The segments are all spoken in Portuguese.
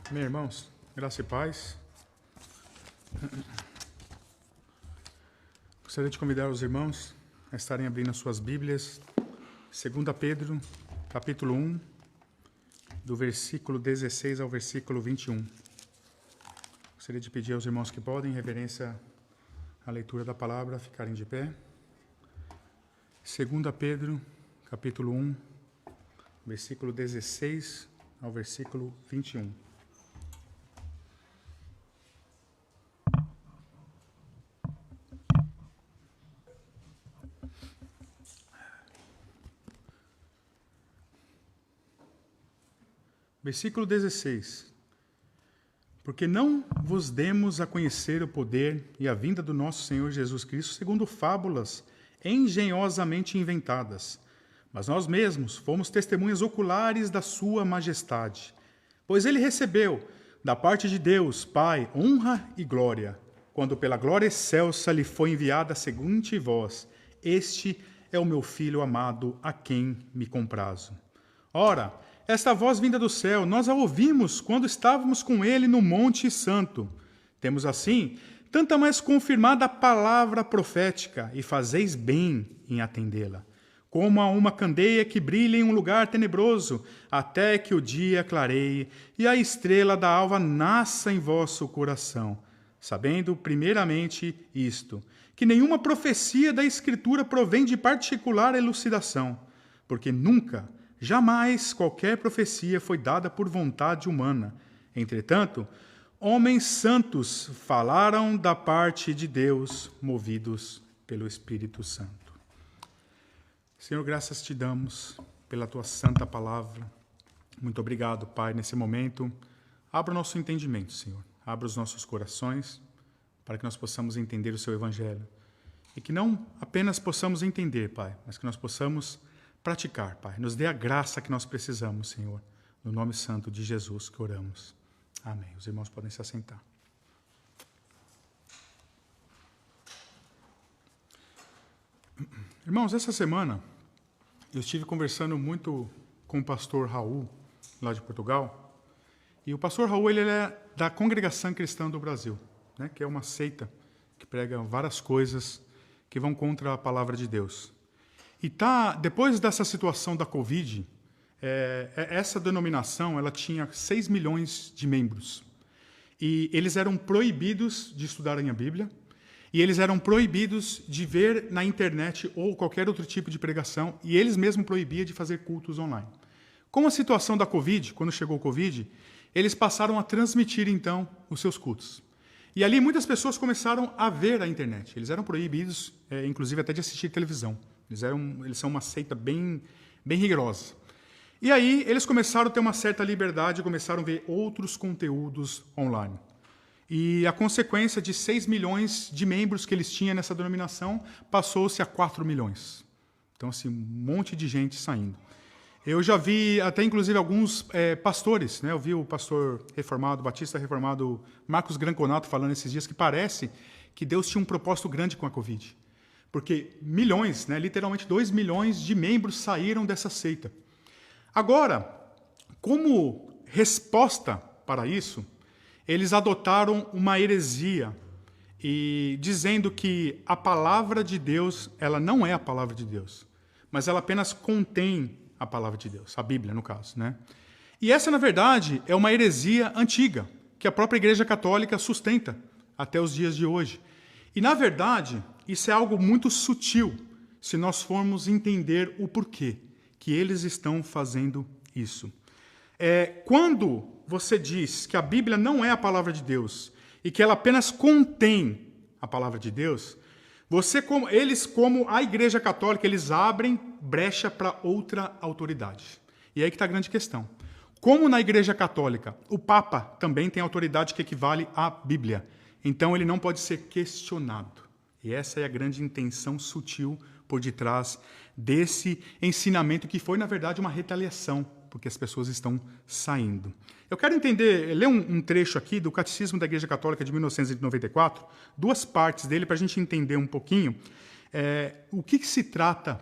Amém, irmãos? Graça e paz. Gostaria de convidar os irmãos a estarem abrindo as suas Bíblias. 2 Pedro, capítulo 1, do versículo 16 ao versículo 21. Gostaria de pedir aos irmãos que podem, em reverência à leitura da palavra, ficarem de pé. 2 Pedro, capítulo 1, versículo 16 ao versículo 21. Versículo 16. Porque não vos demos a conhecer o poder e a vinda do nosso Senhor Jesus Cristo segundo fábulas engenhosamente inventadas, mas nós mesmos fomos testemunhas oculares da sua majestade. Pois ele recebeu, da parte de Deus, Pai, honra e glória, quando pela glória excelsa lhe foi enviada a seguinte voz: Este é o meu Filho amado, a quem me comprazo. Ora, esta voz vinda do céu, nós a ouvimos quando estávamos com ele no Monte Santo. Temos assim tanta mais confirmada a palavra profética, e fazeis bem em atendê-la, como a uma candeia que brilha em um lugar tenebroso, até que o dia clareie e a estrela da alva nasça em vosso coração, sabendo primeiramente isto, que nenhuma profecia da Escritura provém de particular elucidação, porque nunca, jamais qualquer profecia foi dada por vontade humana. Entretanto, homens santos falaram da parte de Deus, movidos pelo Espírito Santo. Senhor, graças te damos pela tua santa palavra. Muito obrigado, Pai, nesse momento. Abra o nosso entendimento, Senhor. Abra os nossos corações para que nós possamos entender o seu evangelho. E que não apenas possamos entender, Pai, mas que nós possamos praticar, Pai. Nos dê a graça que nós precisamos, Senhor. No nome santo de Jesus que oramos. Amém. Os irmãos podem se assentar. Irmãos, essa semana eu estive conversando muito com o pastor Raul, lá de Portugal. E o pastor Raul, ele é da Congregação Cristã do Brasil, né, que é uma seita que prega várias coisas que vão contra a palavra de Deus. E depois dessa situação da Covid, essa denominação ela tinha 6 milhões de membros. E eles eram proibidos de estudarem a Bíblia, e eles eram proibidos de ver na internet ou qualquer outro tipo de pregação, e eles mesmos proibiam de fazer cultos online. Com a situação da Covid, quando chegou o Covid, eles passaram a transmitir, então, os seus cultos. E ali muitas pessoas começaram a ver a internet. Eles eram proibidos, inclusive, até de assistir televisão. Eles são uma seita bem rigorosa. E aí eles começaram a ter uma certa liberdade e começaram a ver outros conteúdos online. E a consequência de 6 milhões de membros que eles tinham nessa denominação passou-se a 4 milhões. Então, assim, um monte de gente saindo. Eu já vi até, inclusive, alguns pastores, né? Eu vi o pastor reformado, batista reformado, Marcos Granconato, falando esses dias que parece que Deus tinha um propósito grande com a Covid. Porque milhões, né, literalmente 2 milhões de membros saíram dessa seita. Agora, como resposta para isso, eles adotaram uma heresia, e dizendo que a palavra de Deus, ela não é a palavra de Deus, mas ela apenas contém a palavra de Deus, a Bíblia, no caso, né? E essa, na verdade, é uma heresia antiga, que a própria Igreja Católica sustenta até os dias de hoje. E, na verdade, isso é algo muito sutil, se nós formos entender o porquê que eles estão fazendo isso. Quando você diz que a Bíblia não é a palavra de Deus e que ela apenas contém a palavra de Deus, eles, como a Igreja Católica, eles abrem brecha para outra autoridade. E aí que está a grande questão. Como na Igreja Católica, o Papa também tem autoridade que equivale à Bíblia. Então, ele não pode ser questionado. E essa é a grande intenção sutil por detrás desse ensinamento que foi, na verdade, uma retaliação, porque as pessoas estão saindo. Eu quero ler um trecho aqui do Catecismo da Igreja Católica de 1994, 2 partes dele, para a gente entender um pouquinho o que se trata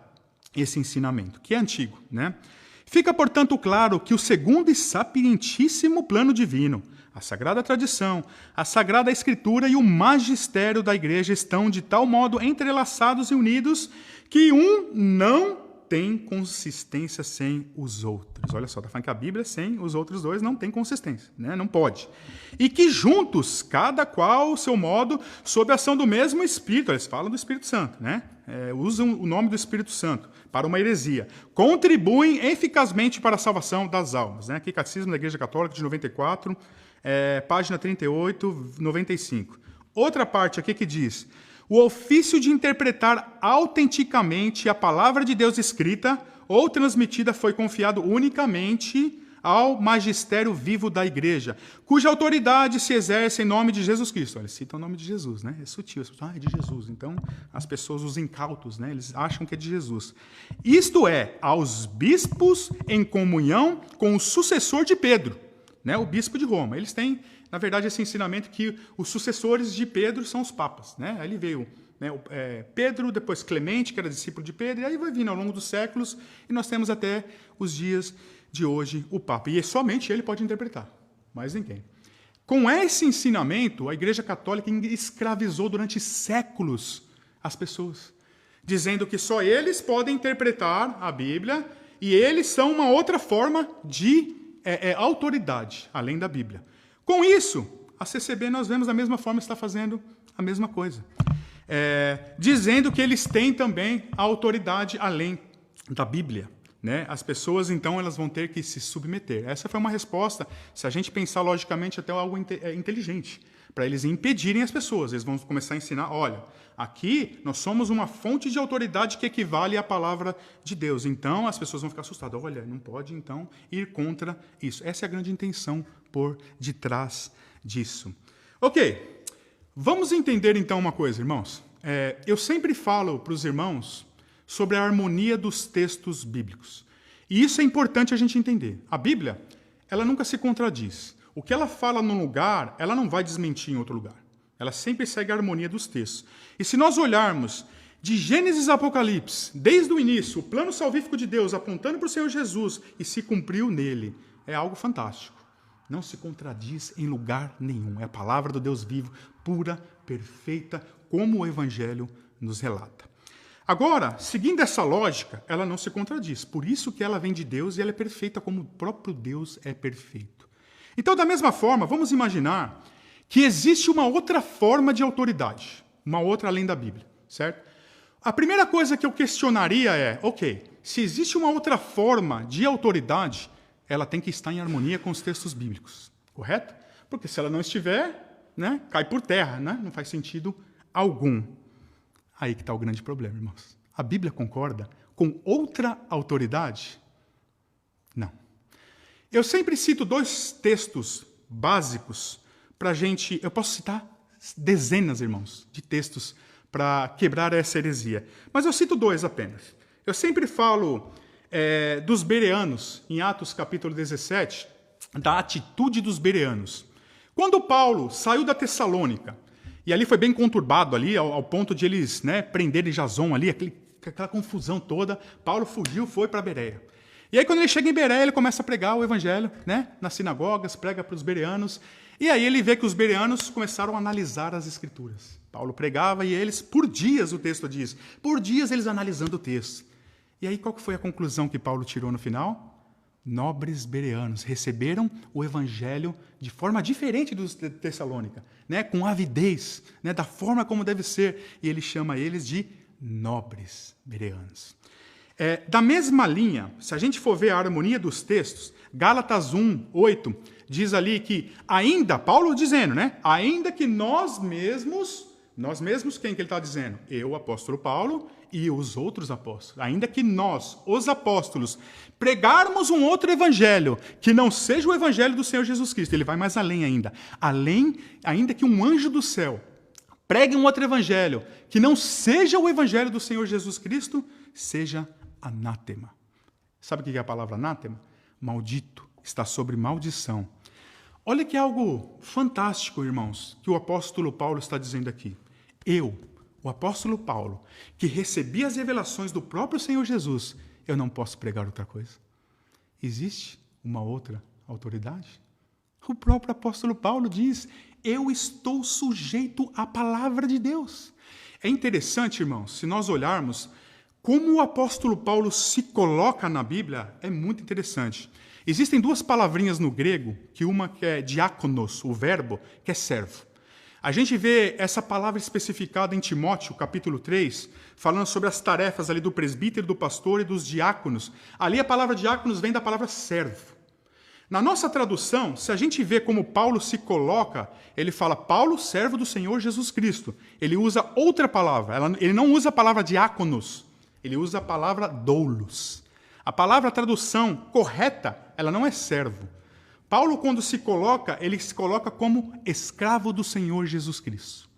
esse ensinamento, que é antigo, né? Fica, portanto, claro que o segundo e sapientíssimo plano divino, a Sagrada Tradição, a Sagrada Escritura e o magistério da Igreja estão de tal modo entrelaçados e unidos que um não tem consistência sem os outros. Olha só, está falando que a Bíblia sem os outros dois não tem consistência, né? Não pode. E que juntos, cada qual o seu modo, sob a ação do mesmo Espírito, eles falam do Espírito Santo, né? Usam o nome do Espírito Santo para uma heresia, contribuem eficazmente para a salvação das almas. Né? Aqui, Catecismo da Igreja Católica de 94, página 38, 95. Outra parte aqui que diz: o ofício de interpretar autenticamente a palavra de Deus escrita ou transmitida foi confiado unicamente ao magistério vivo da Igreja, cuja autoridade se exerce em nome de Jesus Cristo. Eles citam o nome de Jesus, né? É sutil. É de Jesus. Então, as pessoas, os incautos, né? Eles acham que é de Jesus. Isto é, aos bispos em comunhão com o sucessor de Pedro, né? O bispo de Roma. Eles têm, na verdade, esse ensinamento que os sucessores de Pedro são os papas, né? Aí ele veio, né, Pedro, depois Clemente, que era discípulo de Pedro, e aí vai vindo ao longo dos séculos, e nós temos até os dias de hoje o Papa. E somente ele pode interpretar, mais ninguém. Com esse ensinamento, a Igreja Católica escravizou durante séculos as pessoas, dizendo que só eles podem interpretar a Bíblia e eles são uma outra forma de autoridade, além da Bíblia. Com isso, a CCB nós vemos da mesma forma está fazendo a mesma coisa. Dizendo que eles têm também a autoridade além da Bíblia. Né? As pessoas, então, elas vão ter que se submeter. Essa foi uma resposta, se a gente pensar logicamente, até algo inteligente, para eles impedirem as pessoas. Eles vão começar a ensinar, olha, aqui nós somos uma fonte de autoridade que equivale à palavra de Deus. Então, as pessoas vão ficar assustadas. Olha, não pode, então, ir contra isso. Essa é a grande intenção por detrás disso. Ok, vamos entender, então, uma coisa, irmãos. Eu sempre falo para os irmãos sobre a harmonia dos textos bíblicos. E isso é importante a gente entender. A Bíblia, ela nunca se contradiz. O que ela fala num lugar, ela não vai desmentir em outro lugar. Ela sempre segue a harmonia dos textos. E se nós olharmos de Gênesis a Apocalipse, desde o início, o plano salvífico de Deus apontando para o Senhor Jesus e se cumpriu nele, é algo fantástico. Não se contradiz em lugar nenhum. É a palavra do Deus vivo, pura, perfeita, como o Evangelho nos relata. Agora, seguindo essa lógica, ela não se contradiz. Por isso que ela vem de Deus e ela é perfeita como o próprio Deus é perfeito. Então, da mesma forma, vamos imaginar que existe uma outra forma de autoridade, uma outra além da Bíblia, certo? A primeira coisa que eu questionaria é, ok, se existe uma outra forma de autoridade, ela tem que estar em harmonia com os textos bíblicos, correto? Porque se ela não estiver, né, cai por terra, né? Não faz sentido algum. Aí que está o grande problema, irmãos. A Bíblia concorda com outra autoridade? Não. Eu sempre cito dois textos básicos para a gente... Eu posso citar dezenas, irmãos, de textos para quebrar essa heresia. Mas eu cito dois apenas. Eu sempre falo dos bereanos, em Atos capítulo 17, da atitude dos bereanos. Quando Paulo saiu da Tessalônica, e ali foi bem conturbado, ali, ao ponto de eles, né, prenderem Jason ali, aquela confusão toda. Paulo fugiu, foi para Bereia. E aí, quando ele chega em Bereia, ele começa a pregar o evangelho, né, nas sinagogas, prega para os bereanos. E aí ele vê que os bereanos começaram a analisar as escrituras. Paulo pregava e eles, por dias, o texto diz, por dias eles analisando o texto. E aí, qual que foi a conclusão que Paulo tirou no final? Nobres bereanos receberam o evangelho de forma diferente dos de Tessalônica, né? Com avidez, né? Da forma como deve ser. E ele chama eles de nobres bereanos. Da mesma linha, se a gente for ver a harmonia dos textos, Gálatas 1, 8, diz ali que ainda, Paulo dizendo, né? Ainda que nós mesmos, quem que ele está dizendo? Eu, o apóstolo Paulo, e os outros apóstolos. Ainda que nós, os apóstolos, pregarmos um outro evangelho, que não seja o evangelho do Senhor Jesus Cristo, ele vai mais além ainda. Ainda que um anjo do céu pregue um outro evangelho, que não seja o evangelho do Senhor Jesus Cristo, seja anátema. Sabe o que é a palavra anátema? Maldito, está sobre maldição. Olha que algo fantástico, irmãos, que o apóstolo Paulo está dizendo aqui. Eu, o apóstolo Paulo, que recebi as revelações do próprio Senhor Jesus, eu não posso pregar outra coisa. Existe uma outra autoridade? O próprio apóstolo Paulo diz: eu estou sujeito à palavra de Deus. É interessante, irmãos, se nós olharmos como o apóstolo Paulo se coloca na Bíblia, é muito interessante. Existem duas palavrinhas no grego, que uma que é diáconos, o verbo, que é servo. A gente vê essa palavra especificada em Timóteo, capítulo 3, falando sobre as tarefas ali do presbítero, do pastor e dos diáconos. Ali a palavra diáconos vem da palavra servo. Na nossa tradução, se a gente vê como Paulo se coloca, ele fala Paulo, servo do Senhor Jesus Cristo. Ele usa outra palavra, ele não usa a palavra diáconos, ele usa a palavra doulos. A palavra, a tradução correta, ela não é servo. Paulo, quando se coloca, ele se coloca como escravo do Senhor Jesus Cristo.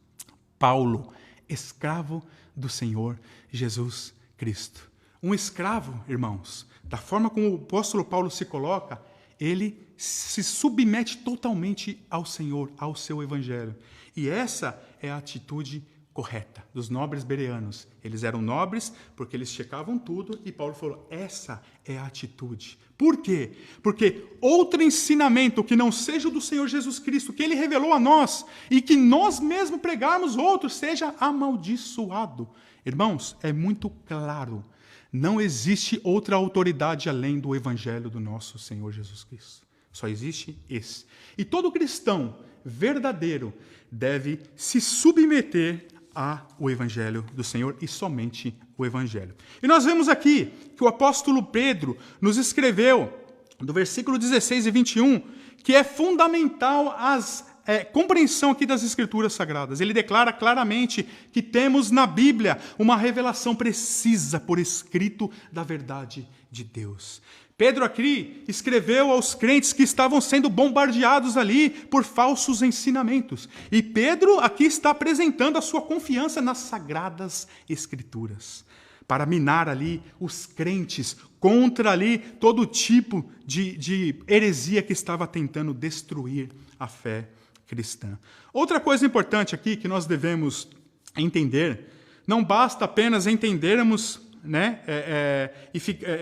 Paulo, escravo do Senhor Jesus Cristo. Um escravo, irmãos, da forma como o apóstolo Paulo se coloca, ele se submete totalmente ao Senhor, ao seu evangelho. E essa é a atitude correta dos nobres bereanos. Eles eram nobres porque eles checavam tudo e Paulo falou, essa é a atitude. Por quê? Porque outro ensinamento que não seja o do Senhor Jesus Cristo, que ele revelou a nós, e que nós mesmos pregarmos outros, seja amaldiçoado. Irmãos, é muito claro. Não existe outra autoridade além do evangelho do nosso Senhor Jesus Cristo. Só existe esse. E todo cristão verdadeiro deve se submeter ao evangelho do Senhor e somente o evangelho. E nós vemos aqui que o apóstolo Pedro nos escreveu, do versículo 16 e 21, que é fundamental compreensão aqui das Escrituras Sagradas. Ele declara claramente que temos na Bíblia uma revelação precisa por escrito da verdade de Deus. Pedro aqui escreveu aos crentes que estavam sendo bombardeados ali por falsos ensinamentos. E Pedro aqui está apresentando a sua confiança nas Sagradas Escrituras, para minar ali os crentes contra ali todo tipo de heresia que estava tentando destruir a fé cristã. Outra coisa importante aqui que nós devemos entender, não basta apenas entendermos,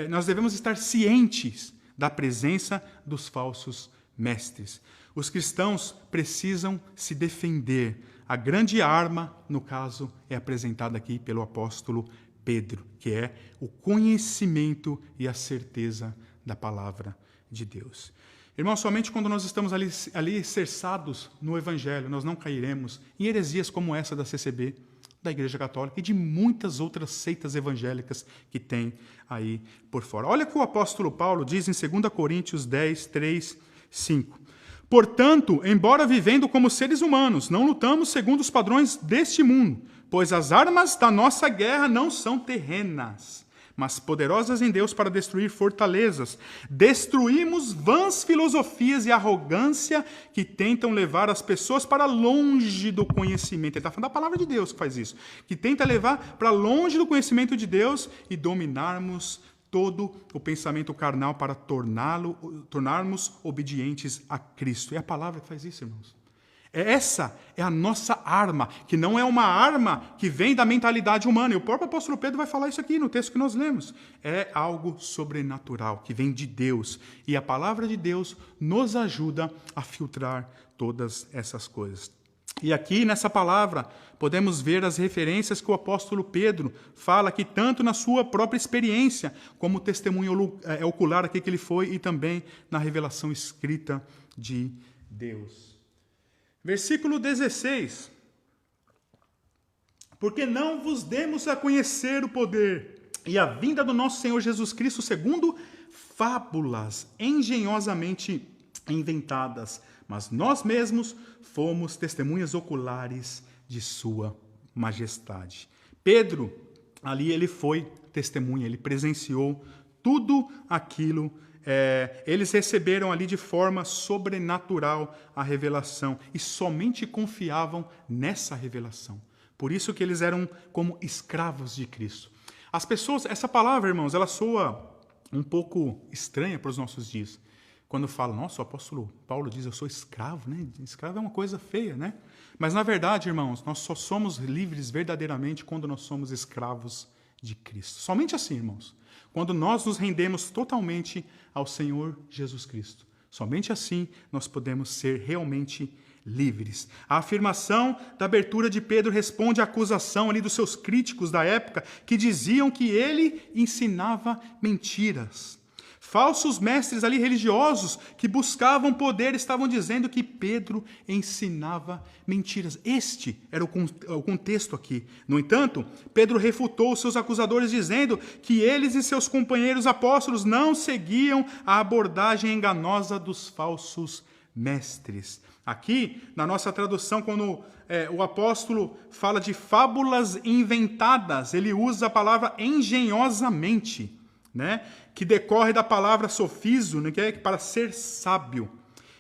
nós devemos estar cientes da presença dos falsos mestres. Os cristãos precisam se defender. A grande arma, no caso, é apresentada aqui pelo apóstolo Pedro, que é o conhecimento e a certeza da palavra de Deus. Irmãos, somente quando nós estamos ali cercados no Evangelho, nós não cairemos em heresias como essa da CCB, da Igreja Católica e de muitas outras seitas evangélicas que tem aí por fora. Olha o que o apóstolo Paulo diz em 2 Coríntios 10, 3, 5. Portanto, embora vivendo como seres humanos, não lutamos segundo os padrões deste mundo, pois as armas da nossa guerra não são terrenas, mas poderosas em Deus para destruir fortalezas. Destruímos vãs filosofias e arrogância que tentam levar as pessoas para longe do conhecimento. Ele está falando da palavra de Deus que faz isso. Que tenta levar para longe do conhecimento de Deus e dominarmos todo o pensamento carnal para tornarmos obedientes a Cristo. É a palavra que faz isso, irmãos. Essa é a nossa arma, que não é uma arma que vem da mentalidade humana. E o próprio apóstolo Pedro vai falar isso aqui no texto que nós lemos. É algo sobrenatural, que vem de Deus. E a palavra de Deus nos ajuda a filtrar todas essas coisas. E aqui, nessa palavra, podemos ver as referências que o apóstolo Pedro fala aqui, tanto na sua própria experiência, como testemunho ocular aqui que ele foi, e também na revelação escrita de Deus. Versículo 16. Porque não vos demos a conhecer o poder e a vinda do nosso Senhor Jesus Cristo segundo fábulas engenhosamente inventadas, mas nós mesmos fomos testemunhas oculares de sua majestade. Pedro, ali ele foi testemunha, ele presenciou tudo aquilo. Eles receberam ali de forma sobrenatural a revelação e somente confiavam nessa revelação. Por isso que eles eram como escravos de Cristo. As pessoas, essa palavra, irmãos, ela soa um pouco estranha para os nossos dias. Quando fala, nossa, o apóstolo Paulo diz, eu sou escravo, né? Escravo é uma coisa feia, né? Mas na verdade, irmãos, nós só somos livres verdadeiramente quando nós somos escravos de Cristo. Somente assim, irmãos. Quando nós nos rendemos totalmente ao Senhor Jesus Cristo. Somente assim nós podemos ser realmente livres. A afirmação da abertura de Pedro responde à acusação ali dos seus críticos da época que diziam que ele ensinava mentiras. Falsos mestres ali religiosos que buscavam poder estavam dizendo que Pedro ensinava mentiras. Este era o contexto aqui. No entanto, Pedro refutou os seus acusadores dizendo que eles e seus companheiros apóstolos não seguiam a abordagem enganosa dos falsos mestres. Aqui, na nossa tradução, quando o apóstolo fala de fábulas inventadas, ele usa a palavra engenhosamente, né? Que decorre da palavra sofizo, né? Que é para ser sábio.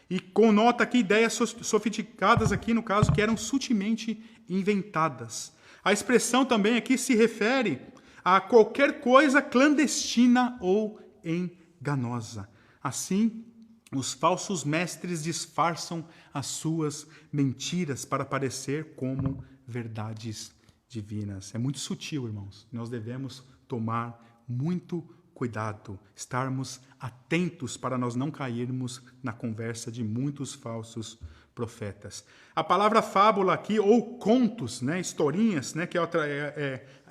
E conota aqui ideias sofisticadas, aqui no caso, que eram sutilmente inventadas. A expressão também aqui se refere a qualquer coisa clandestina ou enganosa. Assim, os falsos mestres disfarçam as suas mentiras para parecer como verdades divinas. É muito sutil, irmãos. Nós devemos tomar muito cuidado, estarmos atentos para nós não cairmos na conversa de muitos falsos profetas. A palavra fábula aqui, ou contos, né, historinhas, né, que é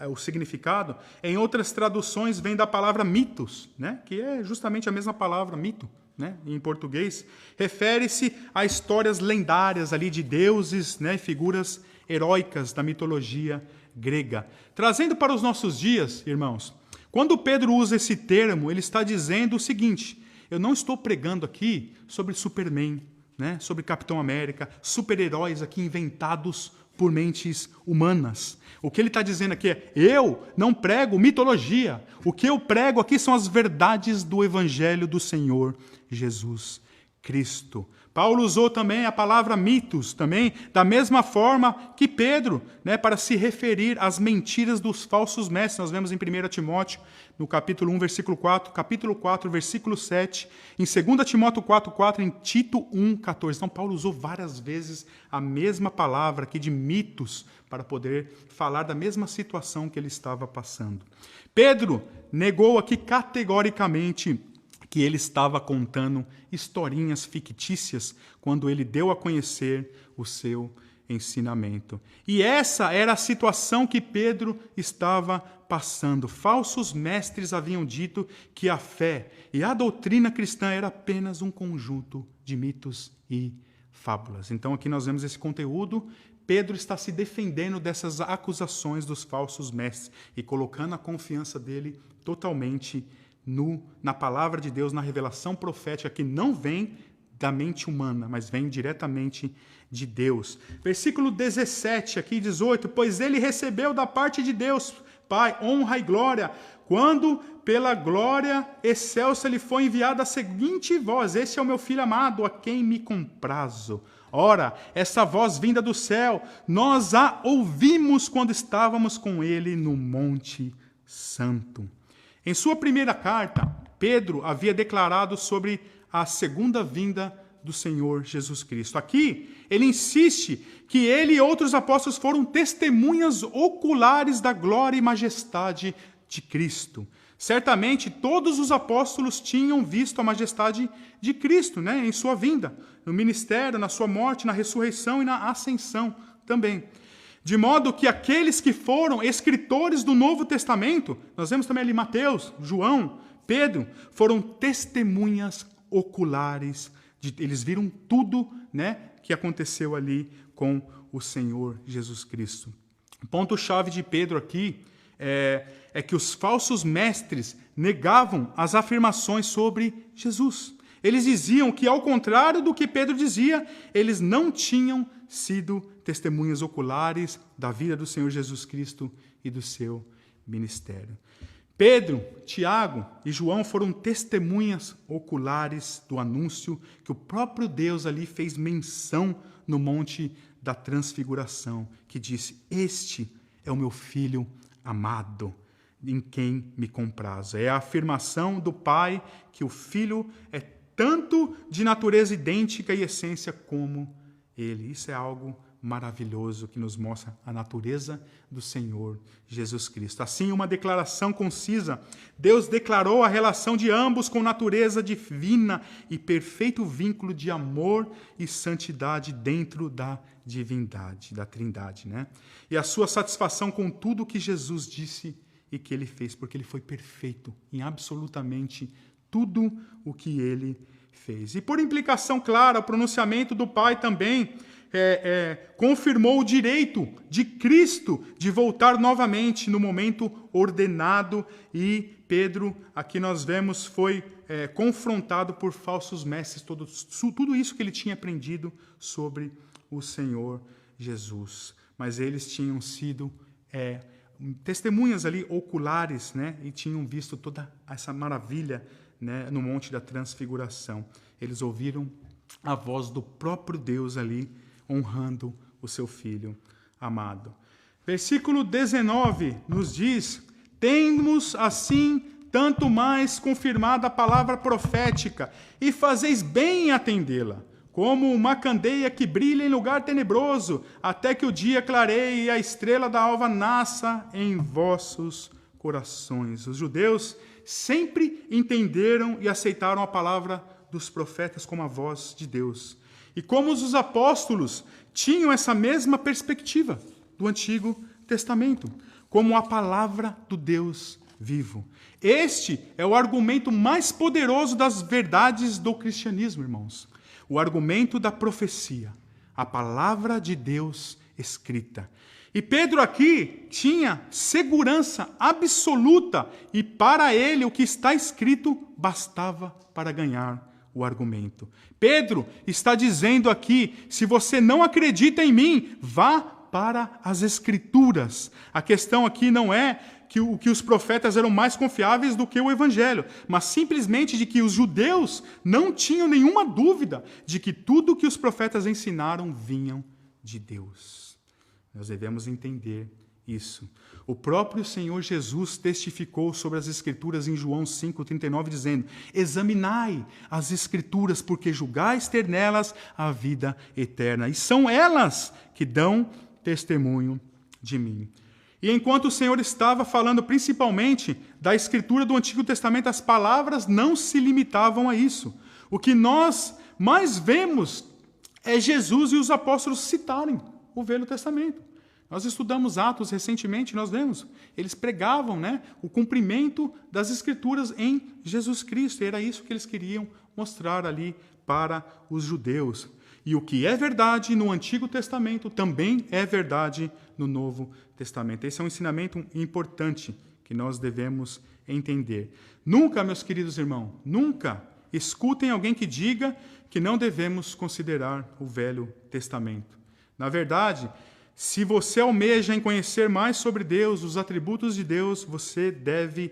o significado, em outras traduções vem da palavra mitos, né, que é justamente a mesma palavra, mito, né, em português, refere-se a histórias lendárias ali de deuses, né, figuras heróicas da mitologia grega. Trazendo para os nossos dias, irmãos, quando Pedro usa esse termo, ele está dizendo o seguinte: eu não estou pregando aqui sobre Superman, né, sobre Capitão América, super-heróis aqui inventados por mentes humanas. O que ele está dizendo aqui é: eu não prego mitologia. O que eu prego aqui são as verdades do Evangelho do Senhor Jesus Cristo. Paulo usou também a palavra mitos, também da mesma forma que Pedro, né, para se referir às mentiras dos falsos mestres. Nós vemos em 1 Timóteo, no capítulo 1, versículo 4, capítulo 4, versículo 7, em 2 Timóteo 4, 4, em Tito 1, 14. Então, Paulo usou várias vezes a mesma palavra aqui de mitos para poder falar da mesma situação que ele estava passando. Pedro negou aqui categoricamente que ele estava contando historinhas fictícias quando ele deu a conhecer o seu ensinamento. E essa era a situação que Pedro estava passando. Falsos mestres haviam dito que a fé e a doutrina cristã era apenas um conjunto de mitos e fábulas. Então aqui nós vemos esse conteúdo. Pedro está se defendendo dessas acusações dos falsos mestres e colocando a confiança dele totalmente na palavra de Deus, na revelação profética, que não vem da mente humana, mas vem diretamente de Deus. Versículo 17, aqui 18, pois ele recebeu da parte de Deus, Pai, honra e glória, quando pela glória excelsa lhe foi enviada a seguinte voz: esse é o meu filho amado, a quem me comprazo. Ora, essa voz vinda do céu, nós a ouvimos quando estávamos com ele no Monte Santo. Em sua primeira carta, Pedro havia declarado sobre a segunda vinda do Senhor Jesus Cristo. Aqui, ele insiste que ele e outros apóstolos foram testemunhas oculares da glória e majestade de Cristo. Certamente, todos os apóstolos tinham visto a majestade de Cristo, né, em sua vinda, no ministério, na sua morte, na ressurreição e na ascensão também. De modo que aqueles que foram escritores do Novo Testamento, nós vemos também ali Mateus, João, Pedro, foram testemunhas oculares. Eles viram tudo, né, que aconteceu ali com o Senhor Jesus Cristo. O ponto-chave de Pedro aqui é que os falsos mestres negavam as afirmações sobre Jesus. Eles diziam que, ao contrário do que Pedro dizia, eles não tinham sido testemunhas oculares da vida do Senhor Jesus Cristo e do seu ministério. Pedro, Tiago e João foram testemunhas oculares do anúncio que o próprio Deus ali fez menção no Monte da Transfiguração, que disse: este é o meu filho amado, em quem me comprazo. É a afirmação do Pai que o Filho é tanto de natureza idêntica e essência como ele. Isso é algo maravilhoso que nos mostra a natureza do Senhor Jesus Cristo. Assim, uma declaração concisa. Deus declarou a relação de ambos com natureza divina e perfeito vínculo de amor e santidade dentro da divindade, da Trindade, né? E a sua satisfação com tudo que Jesus disse e que ele fez, porque ele foi perfeito em absolutamente tudo o que ele fez. E por implicação clara, o pronunciamento do Pai também confirmou o direito de Cristo de voltar novamente no momento ordenado, e Pedro, aqui nós vemos, foi confrontado por falsos mestres, tudo isso que ele tinha aprendido sobre o Senhor Jesus. Mas eles tinham sido testemunhas ali oculares, né? E tinham visto toda essa maravilha, né, no Monte da Transfiguração. Eles ouviram a voz do próprio Deus ali, honrando o seu Filho amado. Versículo 19 nos diz: temos assim tanto mais confirmada a palavra profética, e fazeis bem em atendê-la, como uma candeia que brilha em lugar tenebroso, até que o dia clareie e a estrela da alva nasça em vossos corações. Os judeus sempre entenderam e aceitaram a palavra dos profetas como a voz de Deus. E como os apóstolos tinham essa mesma perspectiva do Antigo Testamento, como a palavra do Deus vivo. Este é o argumento mais poderoso das verdades do cristianismo, irmãos. O argumento da profecia, a palavra de Deus escrita. E Pedro aqui tinha segurança absoluta, e para ele o que está escrito bastava para ganhar o argumento. Pedro está dizendo aqui: se você não acredita em mim, vá para as Escrituras. A questão aqui não é que os profetas eram mais confiáveis do que o Evangelho, mas simplesmente de que os judeus não tinham nenhuma dúvida de que tudo que os profetas ensinaram vinham de Deus. Nós devemos entender isso. O próprio Senhor Jesus testificou sobre as Escrituras em João 5,39, dizendo: examinai as Escrituras, porque julgais ter nelas a vida eterna, e são elas que dão testemunho de mim. E enquanto o Senhor estava falando principalmente da Escritura do Antigo Testamento, as palavras não se limitavam a isso. O que nós mais vemos é Jesus e os apóstolos citarem o Velho Testamento. Nós estudamos Atos recentemente, nós vemos. Eles pregavam, né, o cumprimento das Escrituras em Jesus Cristo. E era isso que eles queriam mostrar ali para os judeus. E o que é verdade no Antigo Testamento também é verdade no Novo Testamento. Esse é um ensinamento importante que nós devemos entender. Nunca, meus queridos irmãos, nunca escutem alguém que diga que não devemos considerar o Velho Testamento. Na verdade, se você almeja em conhecer mais sobre Deus, os atributos de Deus, você deve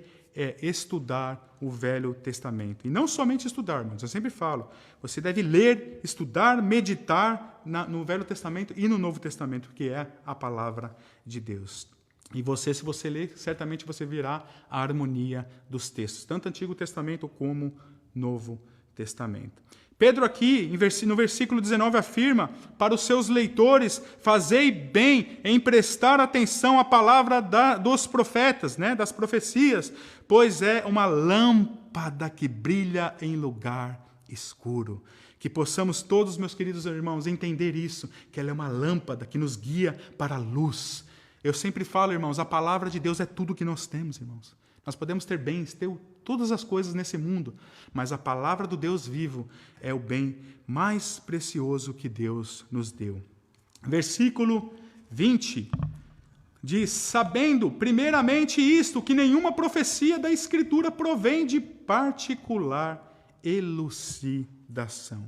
estudar o Velho Testamento. E não somente estudar, irmãos, eu sempre falo, você deve ler, estudar, meditar no Velho Testamento e no Novo Testamento, que é a palavra de Deus. E você, se você ler, certamente você verá a harmonia dos textos, tanto Antigo Testamento como Novo Testamento. Pedro aqui, no versículo 19, afirma para os seus leitores: fazei bem em prestar atenção à palavra dos profetas, né, das profecias, pois é uma lâmpada que brilha em lugar escuro. Que possamos todos, meus queridos irmãos, entender isso, que ela é uma lâmpada que nos guia para a luz. Eu sempre falo, irmãos, a palavra de Deus é tudo que nós temos, irmãos. Nós podemos ter bens, ter todas as coisas nesse mundo, mas a palavra do Deus vivo é o bem mais precioso que Deus nos deu. Versículo 20 diz: sabendo primeiramente isto, que nenhuma profecia da Escritura provém de particular elucidação.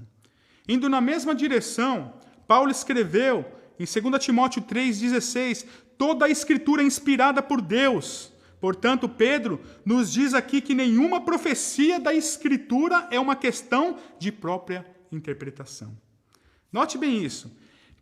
Indo na mesma direção, Paulo escreveu em 2 Timóteo 3,16: toda a Escritura é inspirada por Deus. Portanto, Pedro nos diz aqui que nenhuma profecia da Escritura é uma questão de própria interpretação. Note bem isso.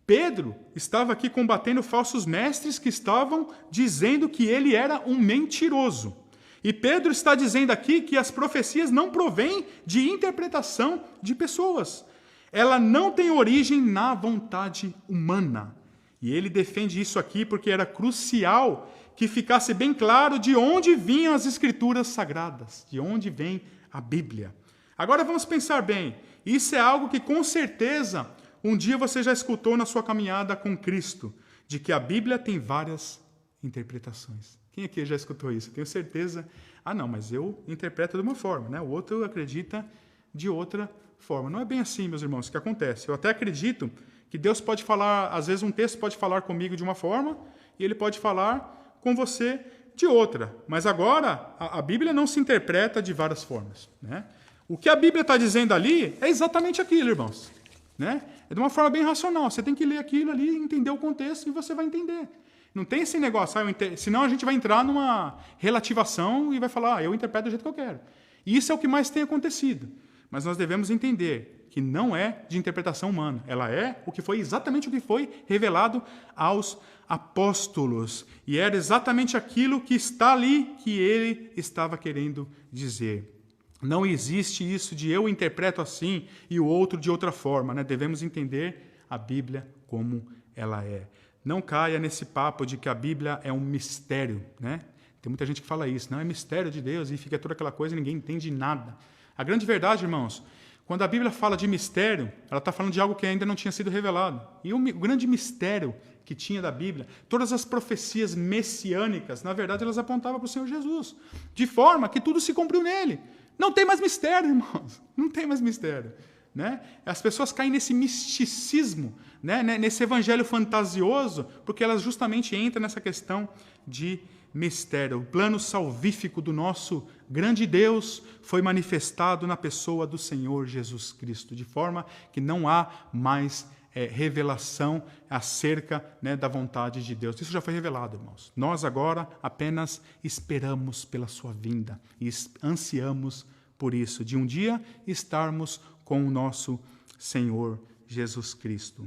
Pedro estava aqui combatendo falsos mestres que estavam dizendo que ele era um mentiroso. E Pedro está dizendo aqui que as profecias não provêm de interpretação de pessoas. Ela não tem origem na vontade humana. E ele defende isso aqui porque era crucial que ficasse bem claro de onde vinham as Escrituras Sagradas, de onde vem a Bíblia. Agora vamos pensar bem, isso é algo que com certeza um dia você já escutou na sua caminhada com Cristo, de que a Bíblia tem várias interpretações. Quem aqui já escutou isso? Tenho certeza. Ah, não, mas eu interpreto de uma forma, né? O outro acredita de outra forma. Não é bem assim, meus irmãos, que acontece. Eu até acredito que Deus pode falar, às vezes um texto pode falar comigo de uma forma e ele pode falar com você de outra. Mas agora, a Bíblia não se interpreta de várias formas, né? O que a Bíblia está dizendo ali é exatamente aquilo, irmãos, né? É de uma forma bem racional. Você tem que ler aquilo ali, entender o contexto e você vai entender. Não tem esse negócio, senão a gente vai entrar numa relativação e vai falar, eu interpreto do jeito que eu quero. E isso é o que mais tem acontecido. Mas nós devemos entender que não é de interpretação humana. Ela é exatamente o que foi revelado aos apóstolos. E era exatamente aquilo que está ali que ele estava querendo dizer. Não existe isso de eu interpreto assim e o outro de outra forma, né? Devemos entender a Bíblia como ela é. Não caia nesse papo de que a Bíblia é um mistério, né? Tem muita gente que fala isso, não é mistério de Deus e fica toda aquela coisa e ninguém entende nada. A grande verdade, irmãos, quando a Bíblia fala de mistério, ela está falando de algo que ainda não tinha sido revelado. E o grande mistério que tinha da Bíblia, todas as profecias messiânicas, na verdade, elas apontavam para o Senhor Jesus, de forma que tudo se cumpriu nele. Não tem mais mistério, irmãos. Não tem mais mistério, né? As pessoas caem nesse misticismo, né? Nesse evangelho fantasioso, porque elas justamente entram nessa questão de mistério. O plano salvífico do nosso grande Deus foi manifestado na pessoa do Senhor Jesus Cristo, de forma que não há mais revelação acerca, né, da vontade de Deus. Isso já foi revelado, irmãos. Nós agora apenas esperamos pela sua vinda e ansiamos por isso, de um dia estarmos com o nosso Senhor Jesus Cristo.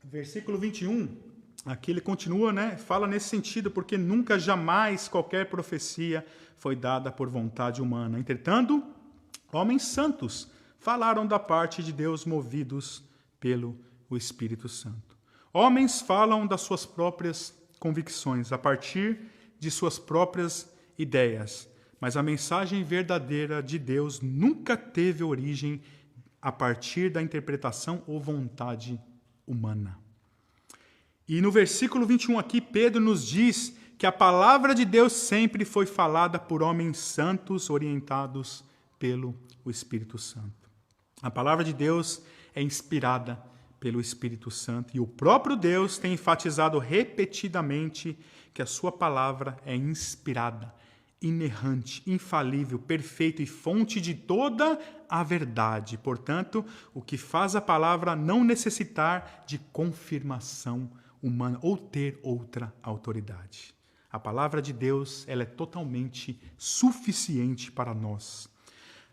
Versículo 21, aqui ele continua, né? Fala nesse sentido, porque nunca, jamais qualquer profecia foi dada por vontade humana. Entretanto, homens santos falaram da parte de Deus movidos pelo Espírito Santo. Homens falam das suas próprias convicções, a partir de suas próprias ideias. Mas a mensagem verdadeira de Deus nunca teve origem a partir da interpretação ou vontade humana. E no versículo 21 aqui, Pedro nos diz que a palavra de Deus sempre foi falada por homens santos, orientados pelo Espírito Santo. A palavra de Deus é inspirada pelo Espírito Santo e o próprio Deus tem enfatizado repetidamente que a sua palavra é inspirada, inerrante, infalível, perfeita e fonte de toda a verdade. Portanto, o que faz a palavra não necessitar de confirmação humana ou ter outra autoridade. A palavra de Deus, ela é totalmente suficiente para nós.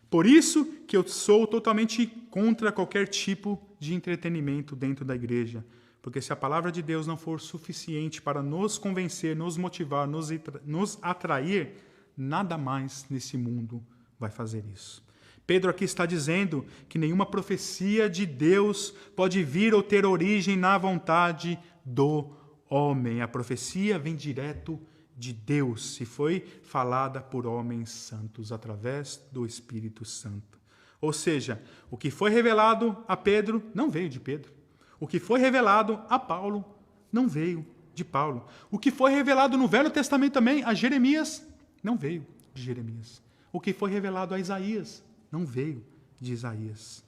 Por isso que eu sou totalmente contra qualquer tipo de entretenimento dentro da igreja. Porque se a palavra de Deus não for suficiente para nos convencer, nos motivar, nos atrair, nada mais nesse mundo vai fazer isso. Pedro aqui está dizendo que nenhuma profecia de Deus pode vir ou ter origem na vontade do homem. A profecia vem direto de Deus e foi falada por homens santos através do Espírito Santo. Ou seja, o que foi revelado a Pedro não veio de Pedro. O que foi revelado a Paulo não veio de Paulo. O que foi revelado no Velho Testamento também a Jeremias não veio de Jeremias. O que foi revelado a Isaías não veio de Isaías.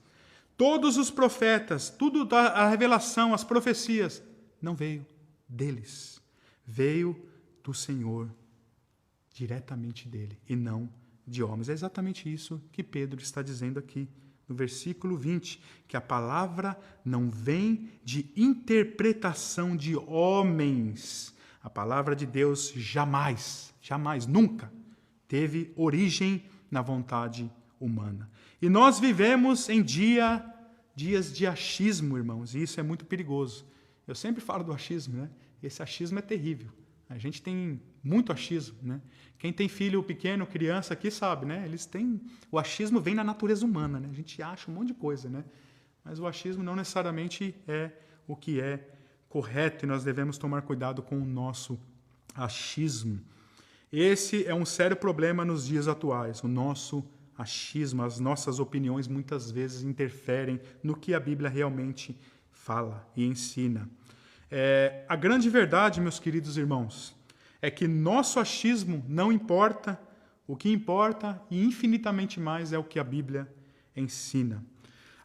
Todos os profetas, tudo a revelação, as profecias, não veio deles. Veio do Senhor, diretamente dele, e não de homens. É exatamente isso que Pedro está dizendo aqui no versículo 20, que a palavra não vem de interpretação de homens. A palavra de Deus jamais, nunca teve origem na vontade humana. E nós vivemos em dias de achismo, irmãos, e isso é muito perigoso. Eu sempre falo do achismo, né? Esse achismo é terrível, A gente tem muito achismo, né? Quem tem filho pequeno, criança aqui sabe, né? Eles têm... O achismo vem na natureza humana, né? A gente acha um monte de coisa, né? Mas o achismo não necessariamente é o que é correto e nós devemos tomar cuidado com o nosso achismo. Esse é um sério problema nos dias atuais. O nosso achismo, as nossas opiniões muitas vezes interferem no que a Bíblia realmente fala e ensina. A grande verdade, meus queridos irmãos, é que nosso achismo não importa, o que importa e infinitamente mais é o que a Bíblia ensina.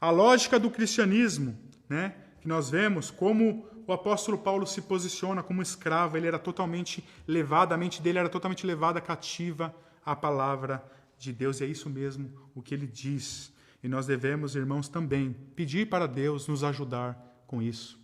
A lógica do cristianismo, né, que nós vemos como o apóstolo Paulo se posiciona como escravo, ele era totalmente levado, a mente dele era totalmente levada cativa à palavra de Deus, e é isso mesmo o que ele diz. E nós devemos, irmãos, também pedir para Deus nos ajudar com isso.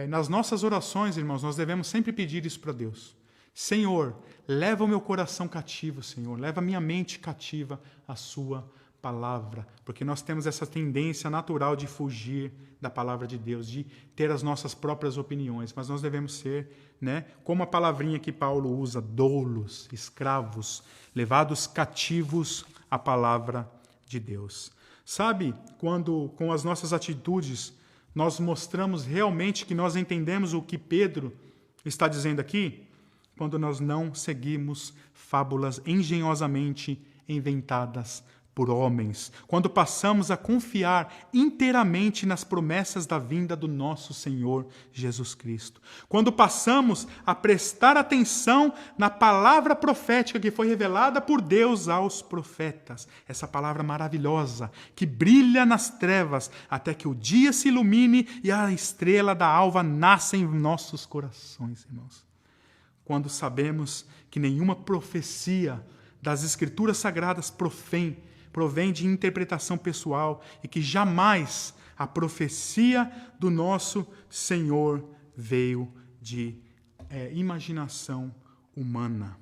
Nas nossas orações, irmãos, nós devemos sempre pedir isso para Deus. Senhor, leva o meu coração cativo, Senhor, leva a minha mente cativa à sua palavra, porque nós temos essa tendência natural de fugir da palavra de Deus, de ter as nossas próprias opiniões, mas nós devemos ser, né, como a palavrinha que Paulo usa, doulos, escravos, levados cativos à palavra de Deus. Sabe, quando com as nossas atitudes nós mostramos realmente que nós entendemos o que Pedro está dizendo aqui? Quando nós não seguimos fábulas engenhosamente inventadas por homens. Quando passamos a confiar inteiramente nas promessas da vinda do nosso Senhor Jesus Cristo. Quando passamos a prestar atenção na palavra profética que foi revelada por Deus aos profetas. Essa palavra maravilhosa que brilha nas trevas até que o dia se ilumine e a estrela da alva nasça em nossos corações, irmãos. Quando sabemos que nenhuma profecia das Escrituras Sagradas provém de interpretação pessoal e que jamais a profecia do nosso Senhor veio de imaginação humana.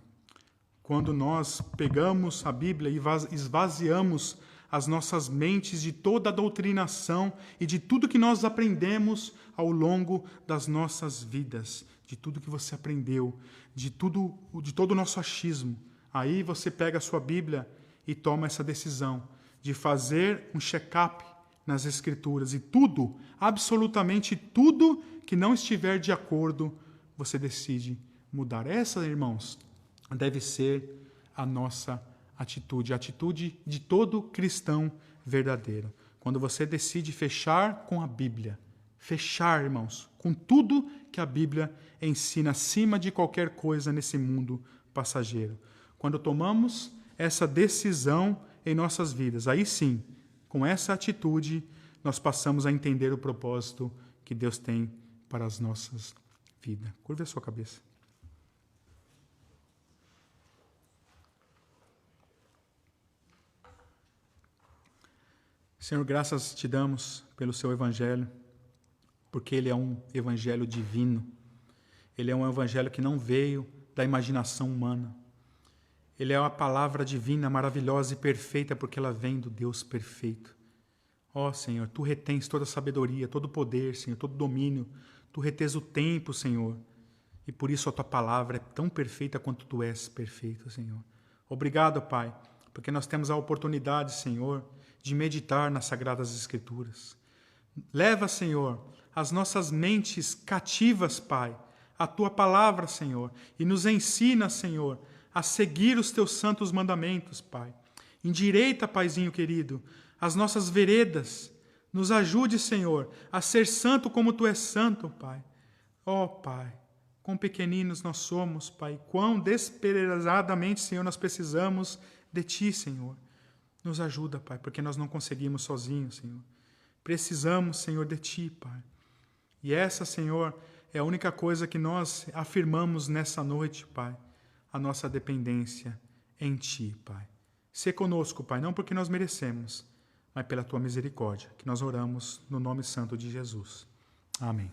Quando nós pegamos a Bíblia e esvaziamos as nossas mentes de toda a doutrinação e de tudo que nós aprendemos ao longo das nossas vidas, de tudo que você aprendeu, de todo o nosso achismo. Aí você pega a sua Bíblia e toma essa decisão de fazer um check-up nas Escrituras e tudo, absolutamente tudo que não estiver de acordo, você decide mudar. Essa, irmãos, deve ser a nossa atitude, a atitude de todo cristão verdadeiro. Quando você decide fechar com a Bíblia, fechar, irmãos, com tudo que a Bíblia ensina acima de qualquer coisa nesse mundo passageiro. Quando tomamos essa decisão em nossas vidas, aí sim, com essa atitude, nós passamos a entender o propósito que Deus tem para as nossas vidas. Curve a sua cabeça. Senhor, graças te damos pelo seu Evangelho, porque ele é um Evangelho divino. Ele é um Evangelho que não veio da imaginação humana. Ele é uma palavra divina, maravilhosa e perfeita, porque ela vem do Deus perfeito. Ó Senhor, tu retens toda a sabedoria, todo o poder, Senhor, todo o domínio. Tu retens o tempo, Senhor. E por isso a tua palavra é tão perfeita quanto tu és perfeito, Senhor. Obrigado, Pai, porque nós temos a oportunidade, Senhor, de meditar nas Sagradas Escrituras. Leva, Senhor, as nossas mentes cativas, Pai, à tua palavra, Senhor, e nos ensina, Senhor, a seguir os teus santos mandamentos, Pai. Endireita, Paizinho querido, as nossas veredas. Nos ajude, Senhor, a ser santo como tu és santo, Pai. Ó, Pai, quão pequeninos nós somos, Pai, quão desesperadamente, Senhor, nós precisamos de ti, Senhor. Nos ajuda, Pai, porque nós não conseguimos sozinhos, Senhor. Precisamos, Senhor, de ti, Pai. E essa, Senhor, é a única coisa que nós afirmamos nessa noite, Pai. A nossa dependência em ti, Pai. Sê conosco, Pai, não porque nós merecemos, mas pela tua misericórdia, que nós oramos no nome santo de Jesus. Amém.